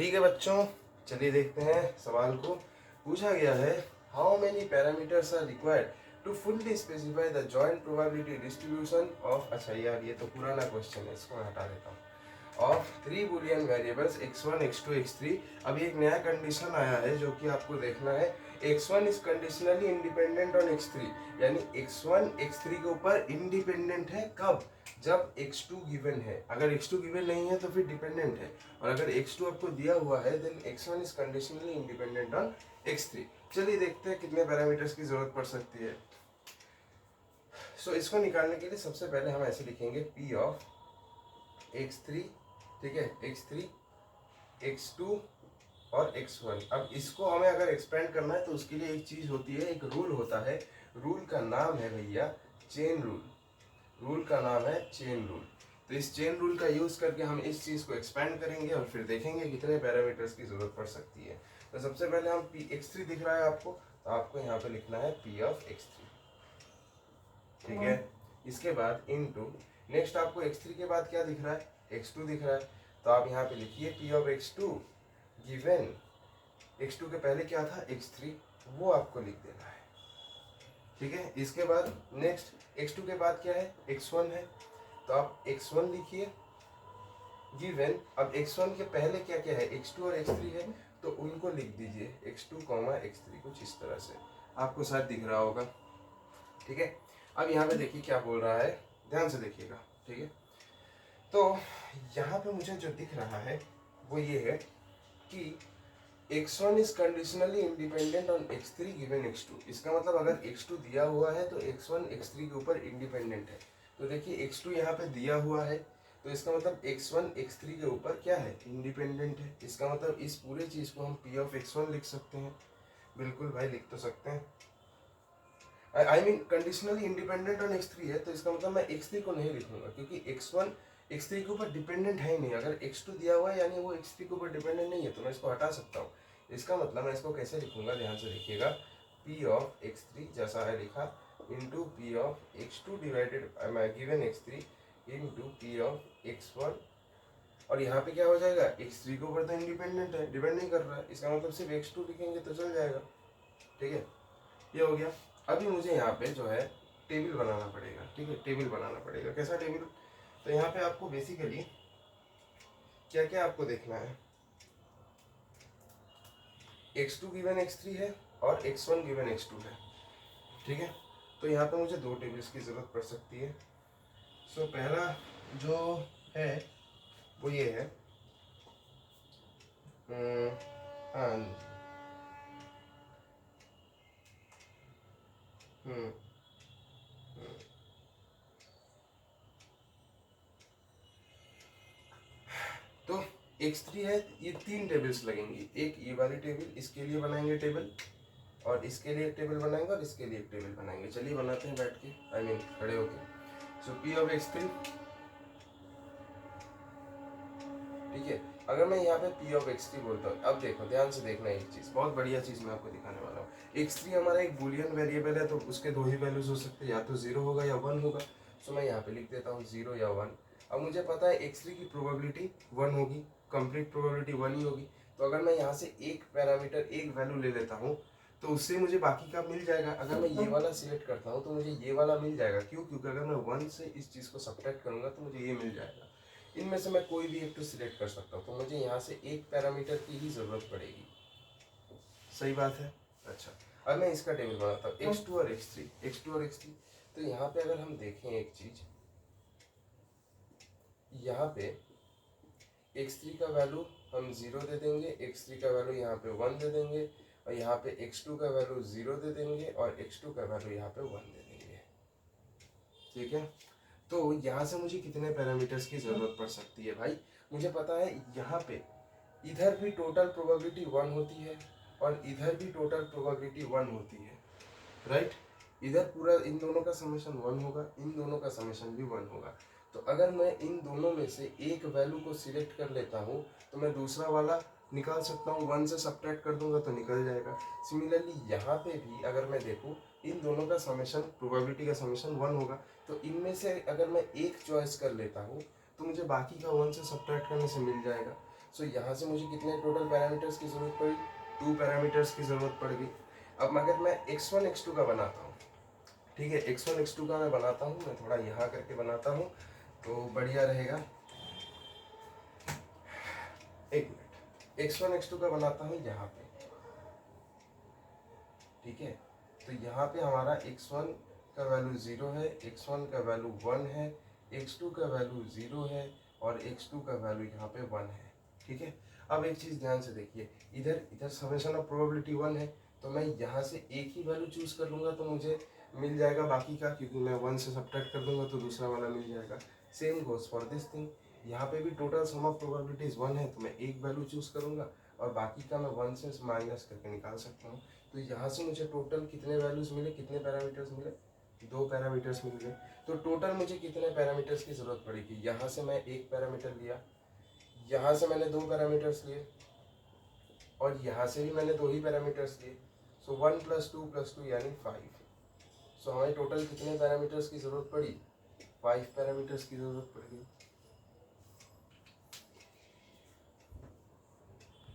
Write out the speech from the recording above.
ठीक है बच्चों, चलिए देखते हैं सवाल को। पूछा गया है how many parameters are required to fully specify the joint probability distribution of, अच्छा यार ये तो पुराना क्वेश्चन है, इसको मैं हटा देता हूँ, of 3 Boolean variables x1 x2 x3। अभी एक नया कंडीशन आया है जो कि आपको देखना है। x1 is conditionally independent on x3, यानी x1 x3 के ऊपर इंडिपेंडेंट है कब, जब x2 गिवन है। अगर x2 गिवन नहीं है तो फिर डिपेंडेंट है, और अगर x2 आपको दिया हुआ है then x1 is conditionally independent on x3। चलिए देखते हैं कितने पैरामीटर्स की जरूरत पड़ सकती है। सो इसको निकालने के लिए सबसे पहले हम ऐसे लिखेंगे p ऑफ x3, ठीक है, x3 x2 और x1। अब इसको हमें अगर एक्सपेंड करना है तो उसके लिए एक चीज होती है, एक रूल होता है। रूल का नाम है भैया चेन रूल। रूल का नाम है चेन रूल। तो इस चेन रूल का यूज करके हम इस चीज को एक्सपेंड करेंगे और फिर देखेंगे कितने पैरामीटर्स की जरूरत पड़ सकती है। तो सबसे पहले हम p x3 दिख रहा है आपको, तो आपको यहाँ पे लिखना है p ऑफ x3, ठीक है। इसके बाद इनटू, नेक्स्ट आपको x3 के बाद क्या दिख रहा है, x2 दिख रहा है, तो आप यहाँ पे लिखिए p of x2 given x2 के पहले क्या था x3, वो आपको लिख देना है, ठीक है। इसके बाद नेक्स्ट x2 के बाद क्या है, x1 है, तो आप x1 लिखिए गिवन, अब x1 के पहले क्या क्या है, x2 और x3 है, तो उनको लिख दीजिए x2 x3, कुछ इस तरह से आपको शायद दिख रहा होगा, ठीक है। अब यहाँ पे देखिए क्या बोल रहा है, ध्यान से देखिएगा, ठीक है। तो यहाँ पे मुझे जो दिख रहा है वो ये है कि x1 is conditionally independent on x3 given x2। इसका मतलब अगर x2 दिया हुआ है तो x1 x3 के ऊपर इंडिपेंडेंट है। तो देखिए x2 यहाँ पे दिया हुआ है, तो इसका मतलब x1 x3 के ऊपर क्या है, इंडिपेंडेंट है। इसका मतलब इस पूरे चीज को हम p ऑफ x1 लिख सकते हैं। बिल्कुल भाई, लिख तो सकते हैं। I mean conditionally independent on x3 है, तो इसका मतलब मैं x3 को नहीं लिखूंगा क्योंकि x1 x3 के ऊपर डिपेंडेंट है ही नहीं। अगर x2 दिया हुआ है यानी वो x3 के ऊपर डिपेंडेंट नहीं है, तो मैं इसको हटा सकता हूँ। इसका मतलब मैं इसको कैसे लिखूंगा, ध्यान से देखिएगा, p ऑफ x3 जैसा है लिखा into p of x2 divided given x3 into p of x1। और यहाँ पे क्या हो जाएगा, x3 के ऊपर तो इंडिपेंडेंट है, डिपेंड नहीं कर रहा है, इसका मतलब सिर्फ x2 लिखेंगे तो चल जाएगा, ठीक है। ये हो गया। अभी मुझे यहाँ पे जो है टेबल बनाना पड़ेगा, ठीक है। टेबल बनाना पड़ेगा, कैसा टेबल, तो यहाँ पे आपको बेसिकली क्या क्या आपको देखना है, x2 गिवन x3 है और x1 गिवन x2 है, ठीक है। तो यहाँ पे मुझे दो टेबल्स की जरूरत पड़ सकती है। सो पहला जो है वो ये है, हाँ, तो x3 है, ये तीन टेबल्स लगेंगी। एक ये वाली टेबल, इसके लिए बनाएंगे टेबल, और इसके लिए एक टेबल बनाएंगे, और इसके लिए एक टेबल बनाएंगे। चलिए बनाते हैं बैठ के, आई मीन खड़े होके। सो p ऑफ x3, ठीक है। अगर मैं यहाँ पे p ऑफ x3 बोलता हूँ, अब देखो ध्यान से देखना, एक चीज बहुत बढ़िया चीज मैं आपको दिखाने वाला हूँ। x3 हमारा एक बूलियन वेरिएबल है, तो उसके दो ही वैल्यूज हो सकते हैं, या तो 0 होगा या 1 होगा। सो मैं यहाँ पे लिख देता हूँ 0 या 1। अब मुझे पता है x3 की प्रोबेबिलिटी 1 होगी, कंप्लीट प्रोबेबिलिटी 1 ही होगी। तो अगर मैं यहाँ से एक पैरामीटर, एक वैल्यू ले लेता हूँ, तो उससे मुझे बाकी का मिल जाएगा। अगर मैं ये वाला सिलेक्ट करता हूँ तो मुझे ये वाला मिल जाएगा। क्यों, क्योंकि अगर मैं 1 से इस चीज़ को सब्ट्रैक्ट करूँगा तो मुझे ये मिल जाएगा। इनमें से मैं कोई भी एक तो सिलेक्ट कर सकता हूँ, तो मुझे यहाँ से एक पैरामीटर की ही जरूरत पड़ेगी। सही बात है। अच्छा, अब मैं इसका टेबल बनाता हूँ, x2 और x3। तो यहाँ पे अगर हम देखें एक चीज, यहाँ पे x3 का वैल्यू हम 0 दे देंगे, x3 का वैल्यू यहाँ पे 1 दे देंगे, और यहाँ पे x2 का वैल्यू 0 दे देंगे, और x2 का वैल्यू यहाँ पे 1 दे देंगे, ठीक है। तो यहाँ से मुझे कितने पैरामीटर्स की जरूरत पड़ सकती है भाई, मुझे पता है यहाँ पे इधर भी टोटल प्रोबेबिलिटी 1 होती है और इधर भी टोटल प्रोबेबिलिटी 1 होती है, राइट। इधर पूरा इन दोनों का समेशन 1 होगा, इन दोनों का समेशन भी 1 होगा। तो अगर मैं इन दोनों में से एक वैल्यू को सिलेक्ट कर लेता हूँ तो मैं दूसरा वाला निकाल सकता हूँ, 1 से सब्ट्रैक्ट कर दूंगा तो निकल जाएगा। सिमिलरली यहाँ पे भी अगर मैं देखूँ, इन दोनों का समेशन, प्रोबेबिलिटी का समेशन 1 होगा, तो इनमें से अगर मैं एक चॉइस कर लेता हूँ तो मुझे बाकी का 1 से सब्ट्रैक्ट करने से मिल जाएगा। सो यहाँ से मुझे कितने टोटल पैरामीटर्स की ज़रूरत पड़ी, 2 पैरामीटर्स की ज़रूरत पड़ गई। अब अगर मैं x1 x2 का बनाता हूँ, ठीक है, x1 x2 का मैं बनाता हूँ, मैं थोड़ा यहाँ करके बनाता हूँ तो बढ़िया रहेगा। एक मिनट, x1 x2 का बनाता हूँ यहाँ पे, ठीक है। तो यहाँ पे हमारा x1 का वैल्यू 0 है, x1 का वैल्यू 1 है, x2 का वैल्यू 0 है और x2 का वैल्यू यहाँ पे 1 है, ठीक है। अब एक चीज़ ध्यान से देखिए, इधर इधर समेशन ऑफ प्रोबेबिलिटी 1 है, तो मैं यहाँ से एक ही वैल्यू चूज कर लूँगा तो मुझे मिल जाएगा बाकी का, क्योंकि मैं 1 से सब्ट्रैक्ट कर दूंगा तो दूसरा वाला मिल जाएगा। Same goes for this thing, यहाँ पे भी टोटल सम ऑफ प्रोबेबिलिटीज 1 है, तो मैं एक वैल्यू चूज करूँगा और बाकी का मैं 1 से माइनस करके निकाल सकता हूँ। तो यहाँ से मुझे टोटल कितने वैल्यूज मिले, कितने पैरामीटर्स मिले, 2 पैरामीटर्स मिल गए। तो टोटल मुझे कितने पैरामीटर्स की जरूरत पड़ेगी, यहाँ से मैं एक पैरामीटर लिया, यहाँ से मैंने 2 पैरामीटर्स लिए और यहाँ से भी मैंने 2 ही पैरामीटर्स लिए। सो 1 + 2 + 2 यानी 5। सो हमें टोटल कितने पैरामीटर्स की जरूरत पड़ी, 5 पैरामीटर्स की जरूरत पड़ गई।